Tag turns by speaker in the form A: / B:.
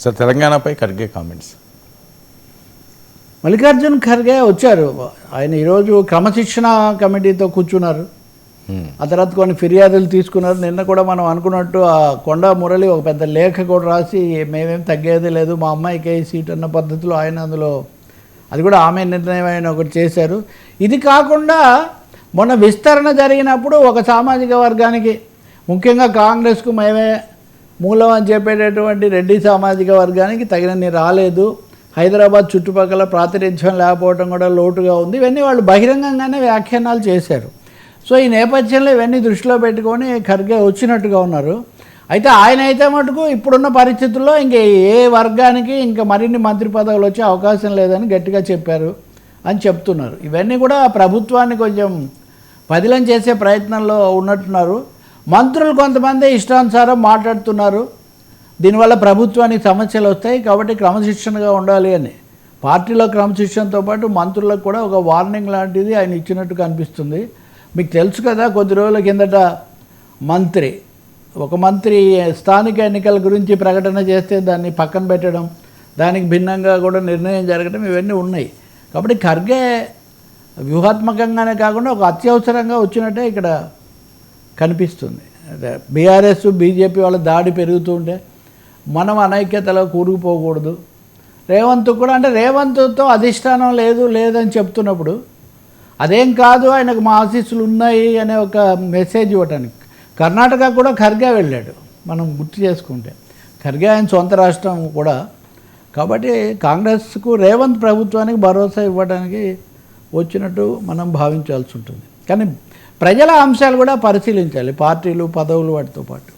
A: Sir తెలంగాణపై Kharge comments.
B: Mallikarjun Kharge వచ్చారు. ఆయన ఈరోజు క్రమశిక్షణ కమిటీతో కూర్చున్నారు. ఆ తర్వాత కొన్ని ఫిర్యాదులు తీసుకున్నారు. నిన్న కూడా మనం అనుకున్నట్టు ఆ కొండా మురళి ఒక పెద్ద లేఖ కూడా రాసి మేమేం తగ్గేది లేదు, మా అమ్మాయికి సీట్ అన్న పద్ధతిలో ఆయన అందులో అది కూడా ఆమె నిర్ణయం ఆయన ఒకటి చేశారు. ఇది కాకుండా మొన్న విస్తరణ జరిగినప్పుడు ఒక సామాజిక వర్గానికి, ముఖ్యంగా కాంగ్రెస్కు మేమే మూలం అని చెప్పేటటువంటి రెడ్డి సామాజిక వర్గానికి తగినన్ని రాలేదు, హైదరాబాద్ చుట్టుపక్కల ప్రాతినిధ్యం లేకపోవడం కూడా లోటుగా ఉంది, ఇవన్నీ వాళ్ళు బహిరంగంగానే వ్యాఖ్యానాలు చేశారు. సో ఈ నేపథ్యంలో ఇవన్నీ దృష్టిలో పెట్టుకొని ఖర్గే వచ్చినట్టుగా ఉన్నారు. అయితే ఆయన అయితే మటుకు ఇప్పుడున్న పరిస్థితుల్లో ఇంక ఏ వర్గానికి ఇంకా మరిన్ని మంత్రి పదవులు వచ్చే అవకాశం లేదని గట్టిగా చెప్పారు అని చెప్తున్నారు. ఇవన్నీ కూడా ప్రభుత్వాన్ని కొంచెం పదిలం చేసే ప్రయత్నంలో ఉన్నట్టున్నారు. మంత్రులు కొంతమంది ఇష్టానుసారం మాట్లాడుతున్నారు, దీనివల్ల ప్రభుత్వానికి సమస్యలు వస్తాయి కాబట్టి క్రమశిక్షణగా ఉండాలి అని. పార్టీలో క్రమశిక్షణతో పాటు మంత్రులకు కూడా ఒక వార్నింగ్ లాంటిది ఆయన ఇచ్చినట్టు కనిపిస్తుంది. మీకు తెలుసు కదా, కొద్ది రోజుల కిందట ఒక మంత్రి స్థానిక ఎన్నికల గురించి ప్రకటన చేస్తే దాన్ని పక్కన పెట్టడం, దానికి భిన్నంగా కూడా నిర్ణయం జరగడం, ఇవన్నీ ఉన్నాయి. కాబట్టి ఖర్గే వ్యూహాత్మకంగానే కాకుండా ఒక అత్యవసరంగా వచ్చినట్టే ఇక్కడ కనిపిస్తుంది. బీఆర్ఎస్ బీజేపీ వాళ్ళ దాడి పెరుగుతూ ఉంటే మనం అనైక్యతలో కూరుకుపోకూడదు. రేవంత్ కూడా, అంటే రేవంత్తో అధిష్టానం లేదని చెప్తున్నప్పుడు అదేం కాదు, ఆయనకు మా ఆశీస్సులు ఉన్నాయి అనే ఒక మెసేజ్ ఇవ్వటానికి. కర్ణాటక కూడా ఖర్గే వెళ్ళాడు, మనం గుర్తు చేసుకుంటే. ఖర్గే ఆయన సొంత రాష్ట్రం కూడా. కాబట్టి కాంగ్రెస్కు రేవంత్ ప్రభుత్వానికి భరోసా ఇవ్వడానికి వచ్చినట్టు మనం భావించాల్సి ఉంటుంది. కానీ ప్రజల అంశాలు కూడా పరిశీలించాలి, పార్టీలు పదవులు వాటితో పాటు.